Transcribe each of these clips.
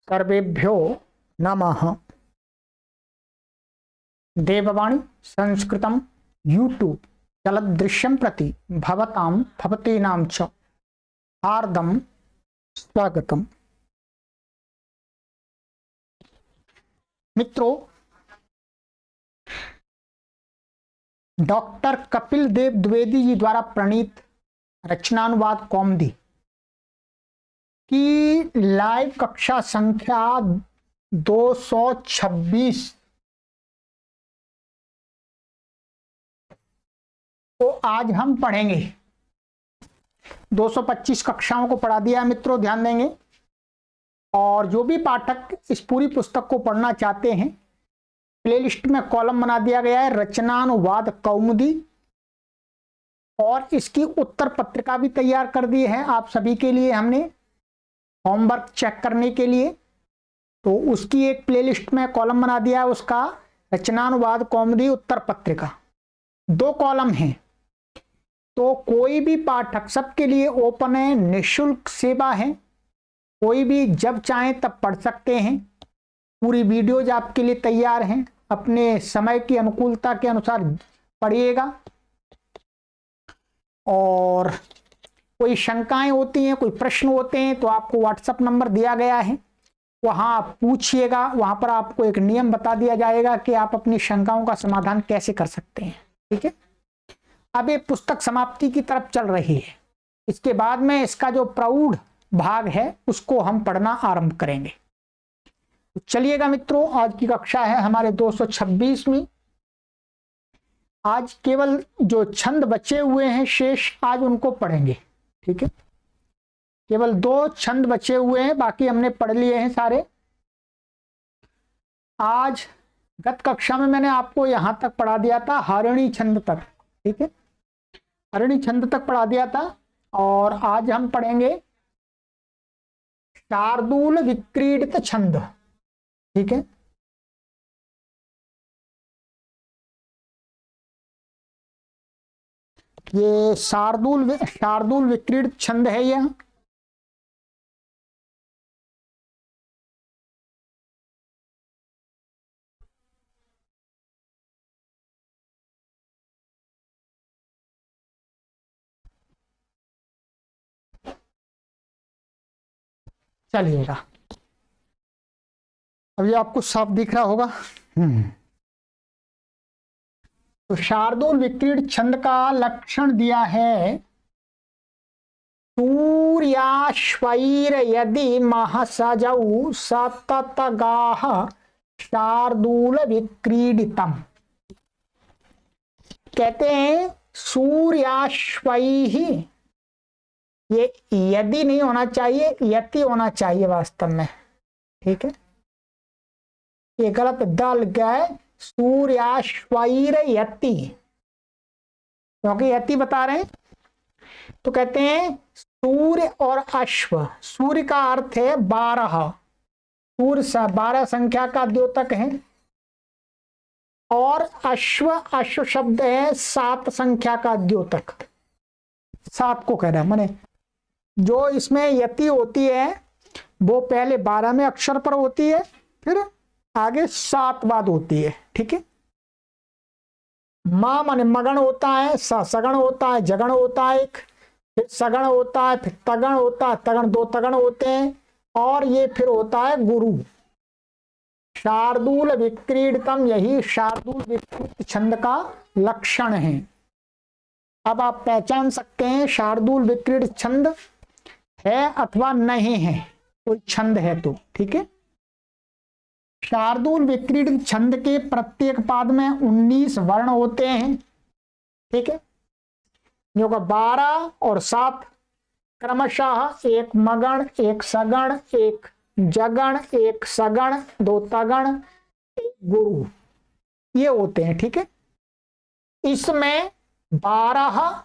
सर्वेभ्यो नमः। देववाणी संस्कृतं यूट्यूब चलदृश्यं प्रति भवतां भवतीनां च हार्दं स्वागतम्। मित्रों, डॉक्टर कपिल देव द्विवेदी जी द्वारा प्रणीत रचनानुवाद कौमुदी की लाइव कक्षा संख्या 226 तो आज हम पढ़ेंगे। 225 कक्षाओं को पढ़ा दिया है मित्रों, ध्यान देंगे। और जो भी पाठक इस पूरी पुस्तक को पढ़ना चाहते हैं, प्लेलिस्ट में कॉलम बना दिया गया है रचनानुवाद कौमुदी, और इसकी उत्तर पत्रिका भी तैयार कर दी है आप सभी के लिए हमने होमवर्क चेक करने के लिए। तो उसकी एक प्लेलिस्ट में कॉलम बना दिया है, उसका रचनानुवाद कौमुदी उत्तर पत्रिका। 2 कॉलम हैं, तो कोई भी पाठक सबके लिए ओपन है, निःशुल्क सेवा है। कोई भी जब चाहे तब पढ़ सकते हैं। पूरी वीडियोज आपके लिए तैयार हैं, अपने समय की अनुकूलता के अनुसार पढ़िएगा। और कोई शंकाएं होती हैं, कोई प्रश्न होते हैं, तो आपको व्हाट्सएप नंबर दिया गया है, वहां आप पूछिएगा। वहां पर आपको एक नियम बता दिया जाएगा कि आप अपनी शंकाओं का समाधान कैसे कर सकते हैं। ठीक है, अब ये पुस्तक समाप्ति की तरफ चल रही है। इसके बाद में इसका जो प्रौढ़ भाग है उसको हम पढ़ना आरंभ करेंगे। तो चलिएगा मित्रों, आज की कक्षा है हमारे 226वीं। आज केवल जो छंद बचे हुए हैं शेष, आज उनको पढ़ेंगे। ठीक है, केवल 2 छंद बचे हुए हैं, बाकी हमने पढ़ लिए हैं सारे। आज गत कक्षा में मैंने आपको यहां तक पढ़ा दिया था, हरिणी छंद तक। ठीक है, हरिणी छंद तक पढ़ा दिया था। और आज हम पढ़ेंगे शार्दूल विक्रीडित छंद। ठीक है, ये शार्दूल विक्रीडित छंद है। यह चलिएगा, अब ये आपको साफ दिख रहा होगा। तो शार्दूल विक्रीडित छंद का लक्षण दिया है, सूर्याश्वैर यदि महसजौ सततगाः शार्दूल विक्रीडितम। कहते हैं सूर्याश्वैः, ये यदि नहीं होना चाहिए, यति होना चाहिए वास्तव में। ठीक है, ये गलत दल गए, सूर्याश्वैर यति, क्योंकि यति बता रहे हैं। तो कहते हैं सूर्य और अश्व, सूर्य का अर्थ है 12, सूर्य 12 संख्या का द्योतक है। और अश्व शब्द है 7 संख्या का द्योतक, 7 को कह रहा है। माने जो इसमें यति होती है वो पहले 12 में अक्षर पर होती है, फिर आगे 7 बाद होती है। ठीक है, मां माने मगण होता है, सगण होता है, जगण होता है एक, फिर सगण होता है, फिर तगण होता है, तगण 2 तगण होते हैं, और ये फिर होता है गुरु। शार्दूल विक्रीडितम, यही शार्दूल विक्रीडित छंद का लक्षण है। अब आप पहचान सकते हैं शार्दूल विक्रीडित छंद है अथवा नहीं है, कोई छंद है तो। ठीक है, शार्दूल विक्रीडित छंद के प्रत्येक पाद में 19 वर्ण होते हैं। ठीक है, जो का 12 और 7 क्रमशः, एक मगण, एक सगण, एक जगण, एक सगण, 2 तगण, एक गुरु, ये होते हैं। ठीक है, इसमें 12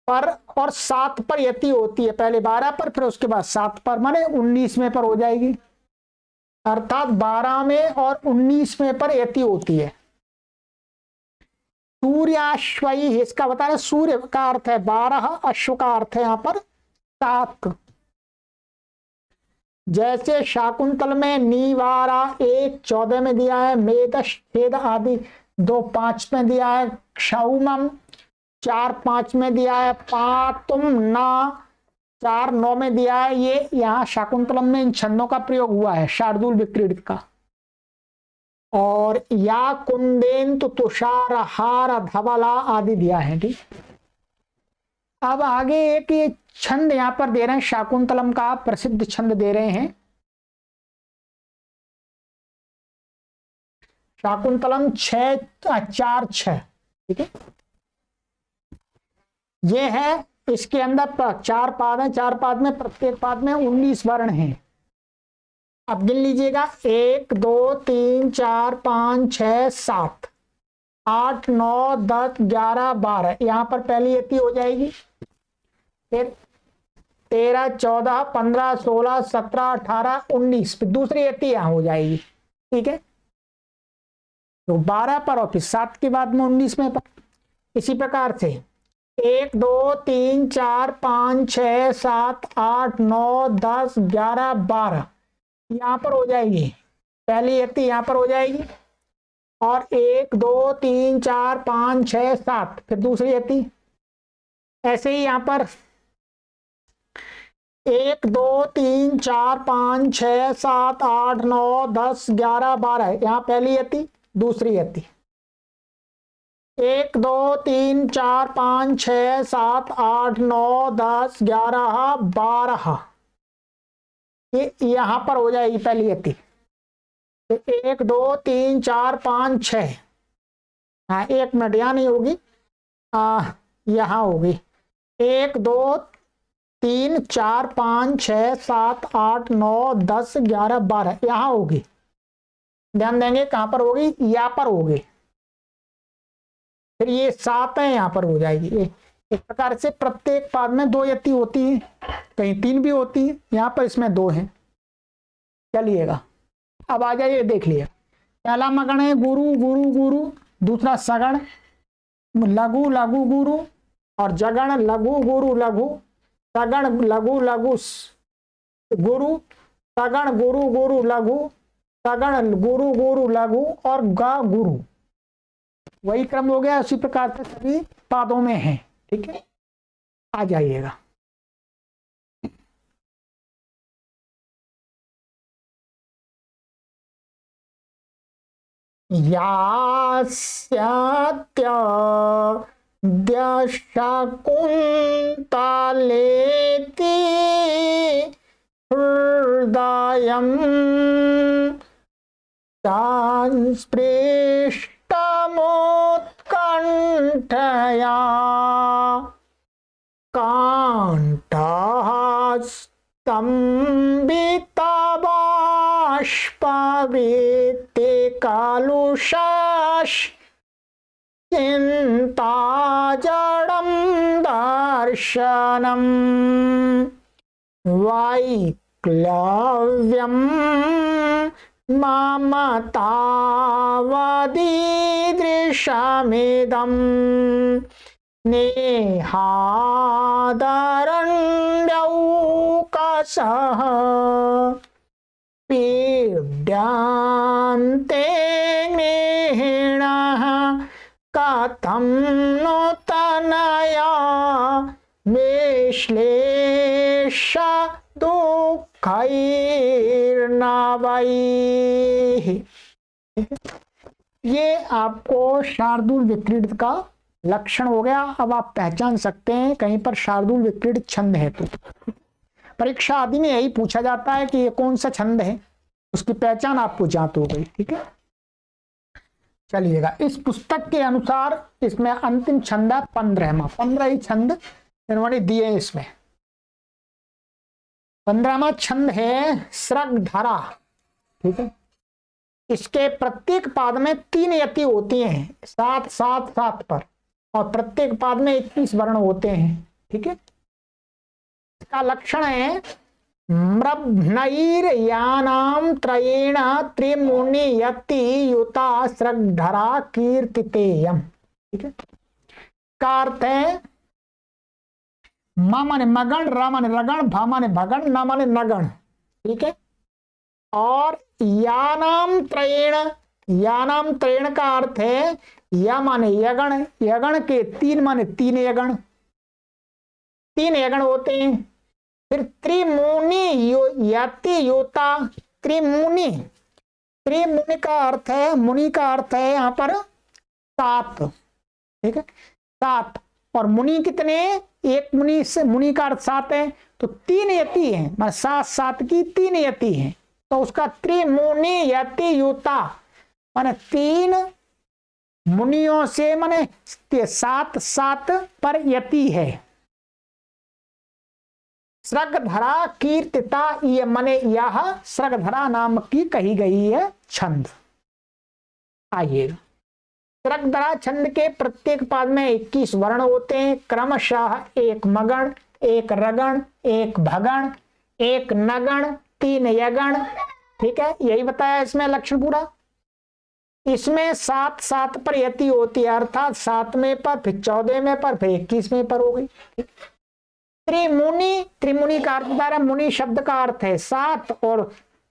पर और 7 पर यति होती है, पहले 12 पर फिर उसके बाद 7 पर, माने 19वें पर हो जाएगी। अर्थात 12 में और 19वें पर यति होती है। सूर्याश्वई, इसका बता रहे, सूर्य का अर्थ है 12, अश्व का अर्थ है यहां पर 7। जैसे शाकुंतल में नीवारा 1:14 में दिया है, मेदश छेद आदि 2:5 में दिया है, क्षौमम 4:5 में दिया है, पातुम ना 4:9 में दिया है। ये यहाँ शाकुंतलम में इन छंदों का प्रयोग हुआ है शार्दूल विक्रीडित का। और या कुंदेन्तु तुषार हार धवला आदि दिया है। ठीक, अब आगे एक ये छंद यहां पर दे रहे हैं, शाकुंतलम का प्रसिद्ध छंद दे रहे हैं। शाकुंतलम 6-4-6। ठीक है, ये है, इसके अंदर 4 पाद हैं, 4 पाद में प्रत्येक पाद में 19 वर्ण हैं। अब गिन लीजिएगा, 1 2 3 4 5 6 7 8 9 10 11 12। यहां पर पहली यति हो जाएगी, फिर 13 14 15 16 17 18 19, फिर दूसरी यति यहां हो जाएगी। ठीक है, तो 12 पर और फिर 7 के बाद में 19 में पर। इसी प्रकार से 1 2 3 4 5 6 7 8 9 10 11 12 यहां पर हो जाएगी, पहली यति यहां पर हो जाएगी, और 1 2 3 4 5 6 7 फिर दूसरी यति। ऐसे ही यहां पर 1 2 3 4 5 6 7 8 9 10 11 12 यहां पहली यति, दूसरी यति। 1 2 3 4 5 6 7 8 9 10 11 12 ये यहां पर हो जाएगी पहली यति। 1 2 3 4 5 6, हाँ 1 मिनट यहाँ नहीं होगी, यहाँ होगी। 1 2 3 4 5 6 7 8 9 10 11 12 यहाँ होगी। ध्यान देंगे कहां पर होगी, यहाँ पर होगी। फिर ये 7 है, यहाँ पर हो जाएगी। इस प्रकार से प्रत्येक पाद में 2 यति होती है, कहीं 3 भी होती है, यहाँ पर इसमें 2 हैं। चलिएगा, अब आ जाइए, देख लिया। पहला मगण है गुरु गुरु गुरु, दूसरा सगण लघु लघु गुरु, और जगण लघु गुरु लघु, सगण लघु लघु गुरु, सगण गुरु गुरु लघु, सगण गुरु गुरु लघु, और गा गुरु। वही क्रम हो गया, उसी प्रकार से सभी पादों में है। ठीक है, आ जाइएगा। यास्यात्य दशकुन्तलेति हृदयं संस्पृष्टमुत्कण्ठया काण्ठस्तम्भितबाष्पवीते कालुषाश चिन्ता जडं दर्शनम् वैक्लव्यं मम तावदीदृशमिदं नेहादरण्यौकसः पीड्यन्ते गृहिणः कथं नूतनया विश्लेष दुःखैर्नवैः। ये आपको शार्दूल विक्रीडित का लक्षण हो गया। अब आप पहचान सकते हैं कहीं पर शार्दूल विक्रीडित छंद है तो। परीक्षा आदि में यही पूछा जाता है कि ये कौन सा छंद है, उसकी पहचान आपको ज्ञात हो गई। ठीक है, चलिएगा। इस पुस्तक के अनुसार इसमें अंतिम छंद है 15वां। 15 ही छंद इन्होंने दिए इसमें। 15वां छंद है सृगधरा। ठीक है, इसके प्रत्येक पाद में 3 यति होती हैं, 7 7 7 पर, और प्रत्येक पाद में 21 वर्ण होते हैं। ठीक है, इसका लक्षण है मृभ्नैर्यानां त्रयेण त्रिमुनि यति युता सृगधरा कीर्तितेयम्। ठीक है, का अर्थ है म माने मगण, र माने रगण, भ माने भगण, न माने नगण। ठीक है। और यानाम त्रयेण का अर्थ है या माने यगण, यगण के तीन माने तीन यगण, तीन यगण होते हैं। फिर त्रिमुनि यति योता, त्रिमुनि, त्रिमुनि का अर्थ है, मुनि का अर्थ है यहाँ पर सात, ठीक है, सात। और मुनि कितने, एक मुनि से, मुनि का अर्थ सात है, तो तीन यति है, मतलब सात सात की तीन यति है, तो उसका त्रिमुनि यति युता माने तीन मुनियों से, माने सात सात पर यति है। सृगधरा कीर्तिता, ये माने यह सृगधरा नाम की कही गई है छंद। आइए, सृगधरा छंद के प्रत्येक पाद में 21 वर्ण होते हैं, क्रमशः एक मगण, एक रगण, एक भगण, एक नगण, तीन यगण, ठीक है, यही बताया इसमें लक्षण पूरा। इसमें सात सात पर यति होती है, अर्थात 7वें पर, फिर 14वें पर, फिर 21वें पर हो गई। त्रिमुनि, त्रिमुनि का अर्थ बता रहा, मुनि शब्द का अर्थ है सात, और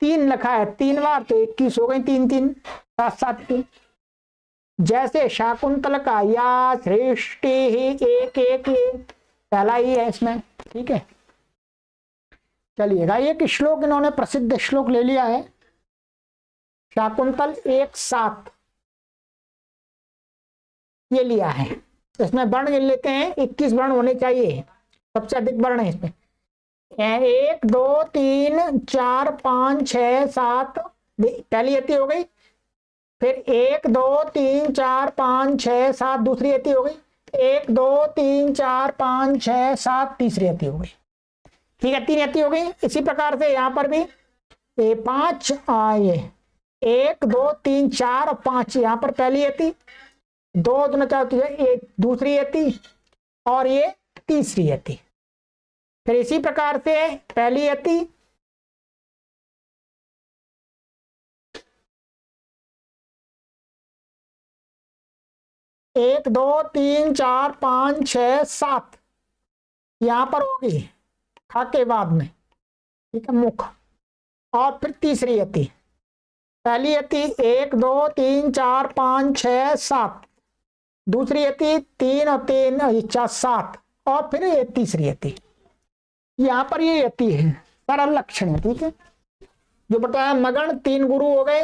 तीन लिखा है 3 बार, तो 21 हो गई, तीन तीन, सात सात तीन। जैसे शाकुंतल का या सृष्टि ही एक एक, पहला ही है इसमें, ठीक है। चलिएगा, एक श्लोक इन्होंने प्रसिद्ध श्लोक ले लिया है, शाकुंतल 1:7 ये लिया है। इसमें वर्ण गिन लेते हैं, 21 वर्ण होने चाहिए, सबसे अधिक वर्ण है इसमें। 1 2 3 4 5 6 7, पहली यति हो गई। फिर 1 2 3 4 5 6 7 दूसरी यति हो गई। 1 2 3 4 5 6 7 तीसरी यति हो गई, ठीक है, 3 यति हो गई। इसी प्रकार से यहाँ पर भी 5 आए, 1 2 3 4 और 5, यहाँ पर पहली यति, 2 2 4 1 दूसरी यति, और ये तीसरी यति। फिर इसी प्रकार से पहली यति, एक दो तीन चार पांच छह सात यहां पर होगी खा के बाद में, ठीक है, मुख। और फिर तीसरी यति, पहली यति 1 2 3 4 5 6 7, दूसरी यति 3 और 3 4 7, और फिर ये तीसरी यति। यहाँ पर ये यति है, सरल लक्षण है, ठीक है। जो बताया मगण 3 गुरु हो गए,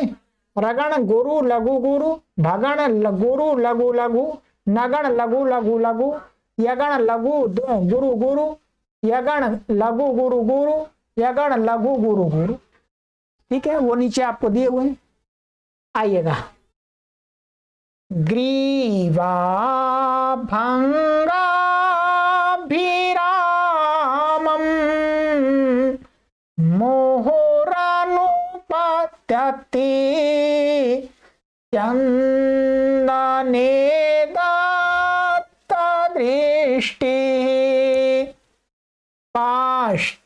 रगण गुरु लघु गुरु, भगण गुरु लघु लघु, नगण लघु लघु लघु, यगण लघु गुरु गुरु, यगण लघु गुरु गुरु, यगण लघु गुरु गुरु, ठीक है, वो नीचे आपको दिए हुए हैं। आइएगा, ग्रीवा भंगा भीरामम मोहरानुपत्यति चंदने दत्त दृष्टि पाश्चार्धेन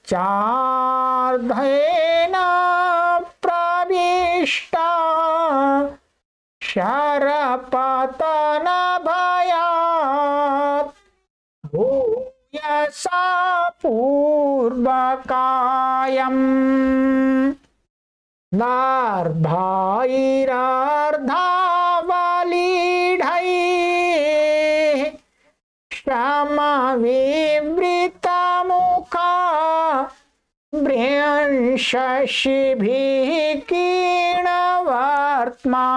प्रविष्टा शरपतन भयात् भूयसा पूर्वकायम् नार्भाइरार्धावलीढैः श्रमविवृतमुखा बृहंशशिभिः कीर्णवर्त्मा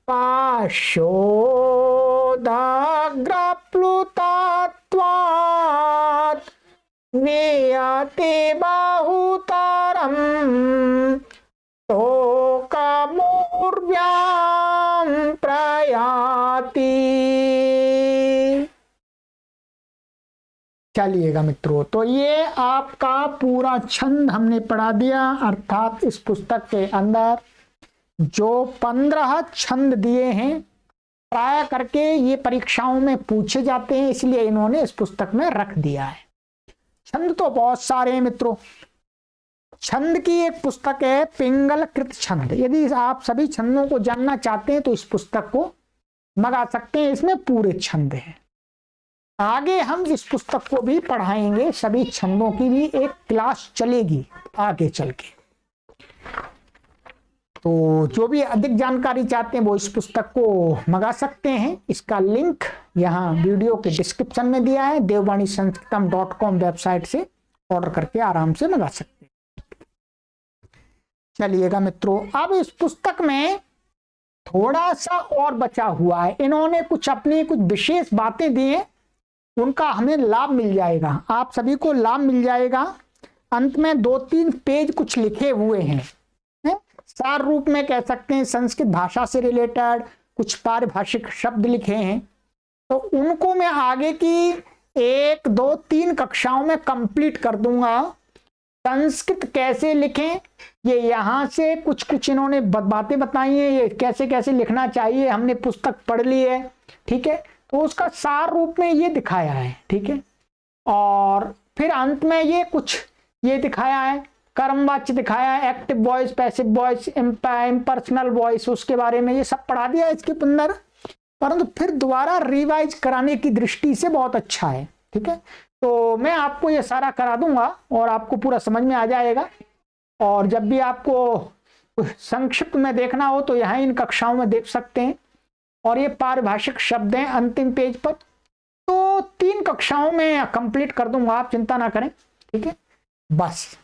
पाशोदग्रप्लुतत्वात् वियति बहुतरम् तोकमूर्व्यां प्रयाति। चलिएगा मित्रों, तो ये आपका पूरा छंद हमने पढ़ा दिया, अर्थात इस पुस्तक के अंदर जो 15 छंद दिए हैं, प्राय करके ये परीक्षाओं में पूछे जाते हैं, इसलिए इन्होंने इस पुस्तक में रख दिया है। छंद तो बहुत सारे हैं मित्रों। छंद की एक पुस्तक है पिंगल कृत छंद। यदि आप सभी छंदों को जानना चाहते हैं तो इस पुस्तक को मंगा सकते हैं, इसमें पूरे छंद हैं। आगे हम इस पुस्तक को भी पढ़ाएंगे, सभी छंदों की भी एक क्लास चलेगी आगे चल के। तो जो भी अधिक जानकारी चाहते हैं वो इस पुस्तक को मंगा सकते हैं। इसका लिंक यहाँ वीडियो के डिस्क्रिप्शन में दिया है। devvanisanskritam.com वेबसाइट से ऑर्डर करके आराम से मंगा सकते हैं। चलिएगा मित्रों, अब इस पुस्तक में थोड़ा सा और बचा हुआ है। इन्होंने कुछ अपनी कुछ विशेष बातें दी हैं, उनका हमें लाभ मिल जाएगा, आप सभी को लाभ मिल जाएगा। अंत में 2-3 पेज कुछ लिखे हुए हैं, सार रूप में कह सकते हैं, संस्कृत भाषा से रिलेटेड कुछ पारिभाषिक शब्द लिखे हैं। तो उनको मैं आगे की 1, 2, 3 कक्षाओं में कंप्लीट कर दूंगा। संस्कृत कैसे लिखें, ये यहाँ से कुछ कुछ इन्होंने बातें बताई हैं, ये कैसे कैसे लिखना चाहिए, हमने पुस्तक पढ़ ली है, ठीक है। तो उसका सार रूप में ये दिखाया है, ठीक है। और फिर अंत में ये कुछ ये दिखाया है, कर्मवाच्य दिखाया है, active voice, passive voice, impersonal voice, उसके बारे में ये सब पढ़ा दिया है इसके अंदर। परंतु फिर दोबारा रिवाइज कराने की दृष्टि से बहुत अच्छा है, ठीक है। तो मैं आपको ये सारा करा दूंगा और आपको पूरा समझ में आ जाएगा। और जब भी आपको संक्षिप्त में देखना हो तो यहाँ इन कक्षाओं में देख सकते हैं। और ये पारिभाषिक शब्द हैं अंतिम पेज पर, तो 3 कक्षाओं में कंप्लीट कर दूंगा, आप चिंता ना करें, ठीक है। बस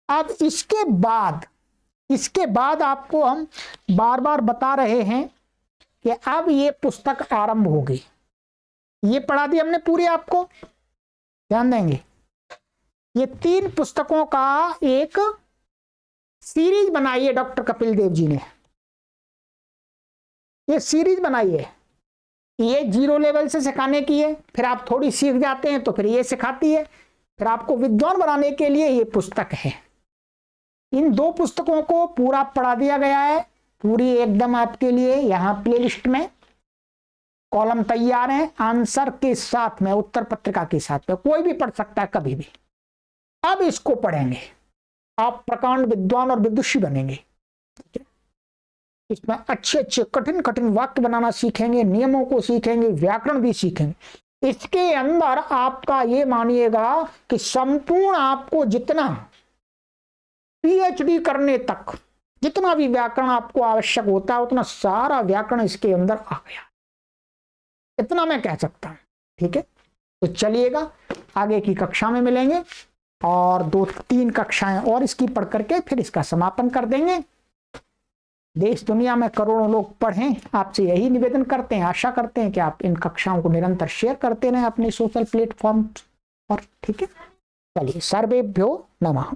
अब इसके बाद आपको हम बार बार बता रहे हैं कि अब ये पुस्तक आरंभ होगी। ये पढ़ा दी हमने पूरी, आपको ध्यान देंगे। ये 3 पुस्तकों का एक सीरीज बनाई है डॉक्टर कपिल देव जी ने, ये सीरीज बनाई है। ये 0 लेवल से सिखाने की है, फिर आप थोड़ी सीख जाते हैं तो फिर ये सिखाती है, फिर आपको विद्वान बनाने के लिए ये पुस्तक है। इन 2 पुस्तकों को पूरा पढ़ा दिया गया है, पूरी एकदम आपके लिए। यहाँ प्लेलिस्ट में कॉलम तैयार है आंसर के साथ में, उत्तर पत्रिका के साथ में, कोई भी पढ़ सकता है कभी भी। अब इसको पढ़ेंगे, आप प्रकांड विद्वान और विदुषी बनेंगे, ठीक है। इसमें अच्छे अच्छे कठिन कठिन वाक्य बनाना सीखेंगे, नियमों को सीखेंगे, व्याकरण भी सीखेंगे। इसके अंदर आपका ये मानिएगा कि संपूर्ण आपको जितना PhD करने तक जितना भी व्याकरण आपको आवश्यक होता है उतना सारा व्याकरण इसके अंदर आ गया, इतना मैं कह सकता हूं, ठीक है। तो चलिएगा आगे की कक्षा में मिलेंगे और 2-3 कक्षाएं और इसकी पढ़ करके फिर इसका समापन कर देंगे। देश दुनिया में करोड़ों लोग पढ़ें, आपसे यही निवेदन करते हैं, आशा करते हैं कि आप इन कक्षाओं को निरंतर शेयर करते रहें अपने सोशल प्लेटफॉर्म पर, ठीक है। चलिए, सर्वेभ्यो नमः।